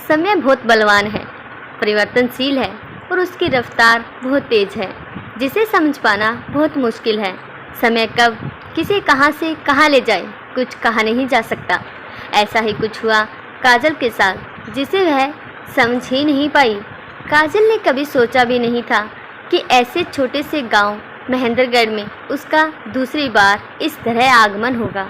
समय बहुत बलवान है, परिवर्तनशील है और उसकी रफ्तार बहुत तेज है, जिसे समझ पाना बहुत मुश्किल है। समय कब किसे कहाँ से कहाँ ले जाए, कुछ कहा नहीं जा सकता। ऐसा ही कुछ हुआ काजल के साथ, जिसे वह समझ ही नहीं पाई। काजल ने कभी सोचा भी नहीं था कि ऐसे छोटे से गांव महेंद्रगढ़ में उसका दूसरी बार इस तरह आगमन होगा।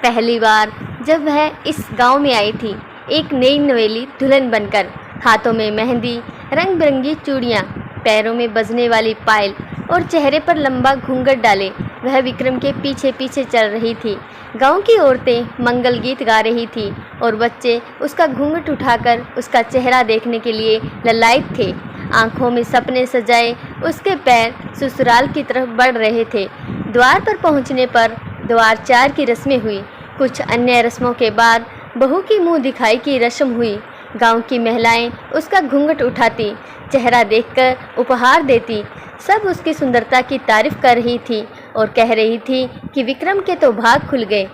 पहली बार जब वह इस गांव में आई थी, एक नई नवेली दुल्हन बनकर, हाथों में मेहंदी, रंग बिरंगी चूड़ियाँ, पैरों में बजने वाली पायल और चेहरे पर लंबा घूंघट डाले वह विक्रम के पीछे पीछे चल रही थी। गांव की औरतें मंगल गीत गा रही थी और बच्चे उसका घूंघट उठाकर उसका चेहरा देखने के लिए ललायत थे। आंखों में सपने सजाए उसके पैर ससुराल की तरफ बढ़ रहे थे। द्वार पर पहुंचने पर द्वारचार की रस्में हुई। कुछ अन्य रस्मों के बाद बहू की मुंह दिखाई की रस्म हुई। गांव की महिलाएं उसका घूंघट उठाती, चेहरा देखकर उपहार देती। सब उसकी सुंदरता की तारीफ कर रही थी और कह रही थी कि विक्रम के तो भाग खुल गए।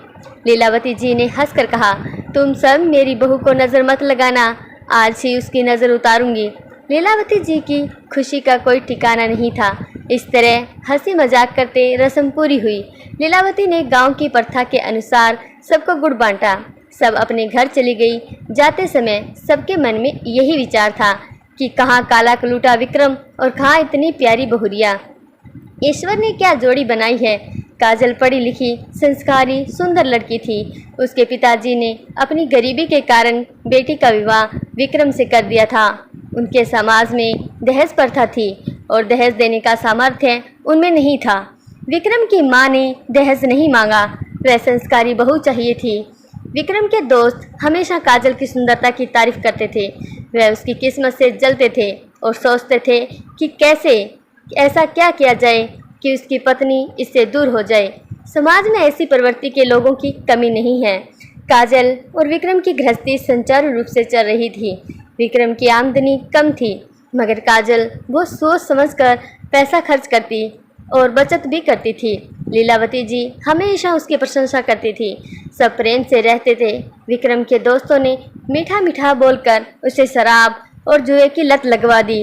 लीलावती जी ने हंसकर कहा, तुम सब मेरी बहू को नज़र मत लगाना, आज ही उसकी नज़र उतारूंगी। लीलावती जी की खुशी का कोई ठिकाना नहीं था। इस तरह हंसी मजाक करते रस्म पूरी हुई। लीलावती ने गांव की प्रथा के अनुसार सबको गुड़ बांटा। सब अपने घर चली गई। जाते समय सबके मन में यही विचार था कि कहाँ काला कलूटा विक्रम और कहाँ इतनी प्यारी बहुरिया। ईश्वर ने क्या जोड़ी बनाई है। काजल पढ़ी लिखी, संस्कारी, सुंदर लड़की थी। उसके पिताजी ने अपनी गरीबी के कारण बेटी का विवाह विक्रम से कर दिया था। उनके समाज में दहेज प्रथा थी और दहेज देने का सामर्थ्य उनमें नहीं था। विक्रम की मां ने दहेज नहीं मांगा, वह संस्कारी बहू चाहिए थी। विक्रम के दोस्त हमेशा काजल की सुंदरता की तारीफ करते थे। वह उसकी किस्मत से जलते थे और सोचते थे कि कैसे ऐसा क्या किया जाए कि उसकी पत्नी इससे दूर हो जाए। समाज में ऐसी प्रवृत्ति के लोगों की कमी नहीं है। काजल और विक्रम की गृहस्थी सुचारू रूप से चल रही थी। विक्रम की आमदनी कम थी, मगर काजल बहुत सोच समझकर पैसा खर्च करती और बचत भी करती थी। लीलावती जी हमेशा उसकी प्रशंसा करती थी। सब प्रेम से रहते थे। विक्रम के दोस्तों ने मीठा मीठा बोलकर उसे शराब और जुए की लत लगवा दी।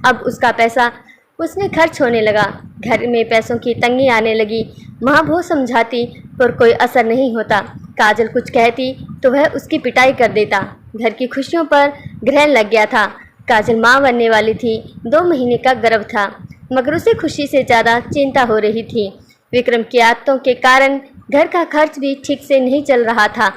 अब उसका पैसा उसमें खर्च होने लगा। घर में पैसों की तंगी आने लगी। माँ बहुत समझाती पर कोई असर नहीं होता। काजल कुछ कहती तो वह उसकी पिटाई कर देता। घर की खुशियों पर ग्रहण लग गया था। काजल माँ बनने वाली थी। 2 महीने का गर्भ था, मगर उसे खुशी से ज़्यादा चिंता हो रही थी। विक्रम की आदतों के कारण घर का खर्च भी ठीक से नहीं चल रहा था,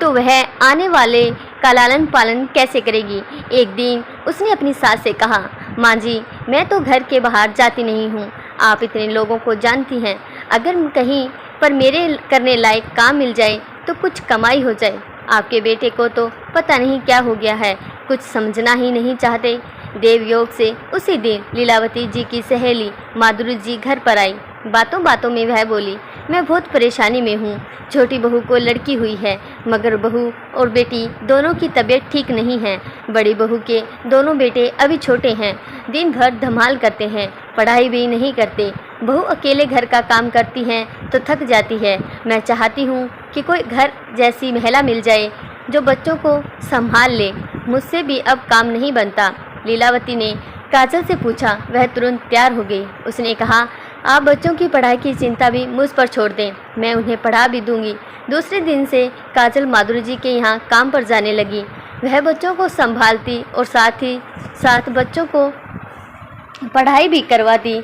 तो वह आने वाले का लालन पालन कैसे करेगी। एक दिन उसने अपनी सास से कहा, माँ जी, मैं तो घर के बाहर जाती नहीं हूँ। आप इतने लोगों को जानती हैं, अगर कहीं पर मेरे करने लायक काम मिल जाए तो कुछ कमाई हो जाए। आपके बेटे को तो पता नहीं क्या हो गया है, कुछ समझना ही नहीं चाहते। देवयोग से उसी दिन लीलावती जी की सहेली माधुरी जी घर पर आई। बातों बातों में वह बोली, मैं बहुत परेशानी में हूँ। छोटी बहू को लड़की हुई है, मगर बहू और बेटी दोनों की तबीयत ठीक नहीं है। बड़ी बहू के दोनों बेटे अभी छोटे हैं, दिन भर धमाल करते हैं, पढ़ाई भी नहीं करते। बहू अकेले घर का काम करती हैं तो थक जाती है। मैं चाहती हूँ कि कोई घर जैसी महिला मिल जाए जो बच्चों को संभाल ले। मुझसे भी अब काम नहीं बनता। लीलावती ने काजल से पूछा। वह तुरंत तैयार हो गई। उसने कहा, आप बच्चों की पढ़ाई की चिंता भी मुझ पर छोड़ दें, मैं उन्हें पढ़ा भी दूंगी। दूसरे दिन से काजल माधुरी जी के यहाँ काम पर जाने लगी। वह बच्चों को संभालती और साथ ही साथ बच्चों को पढ़ाई भी करवाती।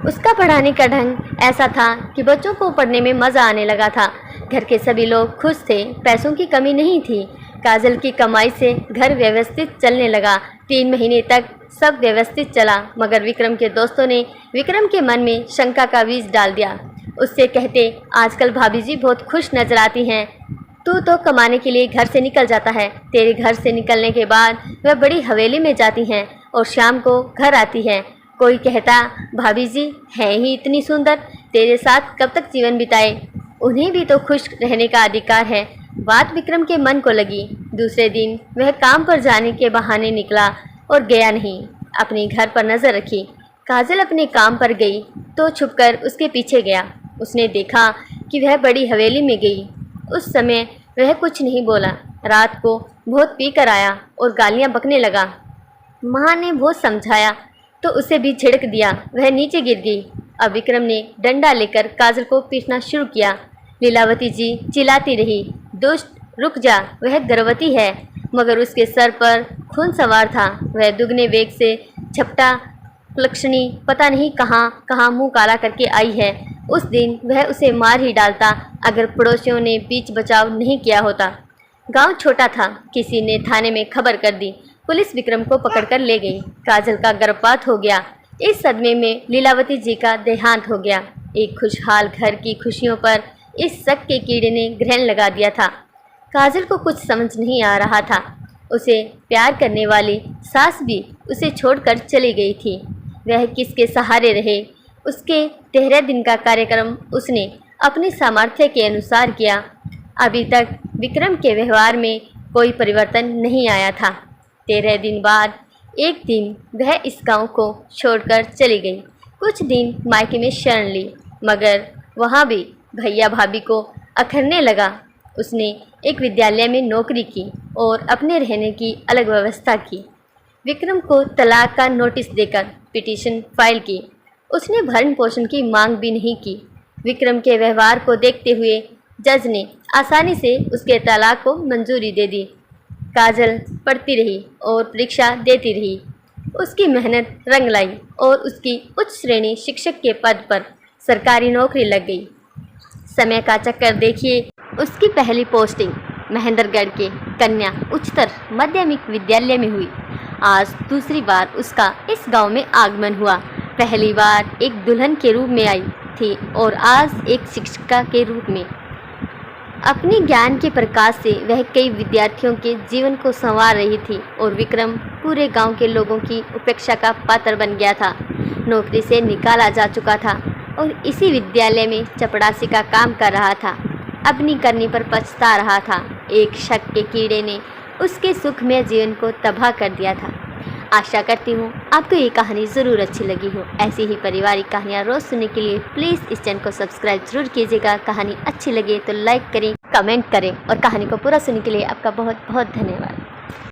उसका पढ़ाने का ढंग ऐसा था कि बच्चों को पढ़ने में मज़ा आने लगा था। घर के सभी लोग खुश थे, पैसों की कमी नहीं थी। काजल की कमाई से घर व्यवस्थित चलने लगा। 3 महीने तक सब व्यवस्थित चला, मगर विक्रम के दोस्तों ने विक्रम के मन में शंका का बीज डाल दिया। उससे कहते, आजकल भाभी जी बहुत खुश नजर आती हैं, तू तो कमाने के लिए घर से निकल जाता है। तेरे घर से निकलने के बाद वह बड़ी हवेली में जाती हैं और शाम को घर आती हैं। कोई कहता, भाभी जी हैं ही इतनी सुंदर, तेरे साथ कब तक जीवन बिताए, उन्हें भी तो खुश रहने का अधिकार है। बात विक्रम के मन को लगी। दूसरे दिन वह काम पर जाने के बहाने निकला और गया नहीं। अपने घर पर नज़र रखी। काजल अपने काम पर गई तो छुपकर उसके पीछे गया। उसने देखा कि वह बड़ी हवेली में गई। उस समय वह कुछ नहीं बोला। रात को बहुत पी कर आया और गालियाँ बकने लगा। माँ ने बहुत समझाया तो उसे भी झिड़क दिया। वह नीचे गिर गई। अब विक्रम ने डंडा लेकर काजल को पीटना शुरू किया। लीलावती जी चिल्लाती रही, दुष्ट रुक जा, वह गर्भवती है। मगर उसके सर पर खून सवार था। वह दुगने वेग से झपटा लक्ष्मी पता नहीं कहाँ कहाँ मुंह काला करके आई है। उस दिन वह उसे मार ही डालता अगर पड़ोसियों ने बीच बचाव नहीं किया होता। गांव छोटा था, किसी ने थाने में खबर कर दी। पुलिस विक्रम को पकड़कर ले गई। काजल का गर्भपात हो गया। इस सदमे में लीलावती जी का देहांत हो गया। एक खुशहाल घर की खुशियों पर इस शक के कीड़े ने ग्रहण लगा दिया था। काजल को कुछ समझ नहीं आ रहा था। उसे प्यार करने वाली सास भी उसे छोड़कर चली गई थी। वह किसके सहारे रहे? उसके 13 दिन का कार्यक्रम उसने अपने सामर्थ्य के अनुसार किया। अभी तक विक्रम के व्यवहार में कोई परिवर्तन नहीं आया था। 13 दिन बाद एक दिन वह इस गांव को छोड़कर चली गई। कुछ दिन मायके में शरण ली, मगर वहाँ भी भैया भाभी को अखरने लगा। उसने एक विद्यालय में नौकरी की और अपने रहने की अलग व्यवस्था की। विक्रम को तलाक का नोटिस देकर पिटीशन फाइल की। उसने भरण पोषण की मांग भी नहीं की। विक्रम के व्यवहार को देखते हुए जज ने आसानी से उसके तलाक को मंजूरी दे दी। काजल पढ़ती रही और परीक्षा देती रही। उसकी मेहनत रंग लाई और उसकी उच्च श्रेणी शिक्षक के पद पर सरकारी नौकरी लग गई। समय का चक्कर देखिए। उसकी पहली पोस्टिंग महेंद्रगढ़ के कन्या उच्चतर माध्यमिक विद्यालय में हुई। आज दूसरी बार उसका इस गांव में आगमन हुआ। पहली बार एक दुल्हन के रूप में आई थी और आज एक शिक्षिका के रूप में। अपने ज्ञान के प्रकाश से वह कई विद्यार्थियों के जीवन को संवार रही थी और विक्रम पूरे गांव के लोगों की उपेक्षा का पात्र बन गया था। नौकरी से निकाला जा चुका था और इसी विद्यालय में चपड़ासी का काम कर रहा था। अपनी करनी पर पछता रहा था। एक शक के कीड़े ने उसके सुखमय जीवन को तबाह कर दिया था। आशा करती हूँ आपको ये कहानी ज़रूर अच्छी लगी हो। ऐसी ही पारिवारिक कहानियाँ रोज़ सुनने के लिए प्लीज़ इस चैनल को सब्सक्राइब जरूर कीजिएगा। कहानी अच्छी लगे तो लाइक करें, कमेंट करें और कहानी को पूरा सुनने के लिए आपका बहुत बहुत धन्यवाद।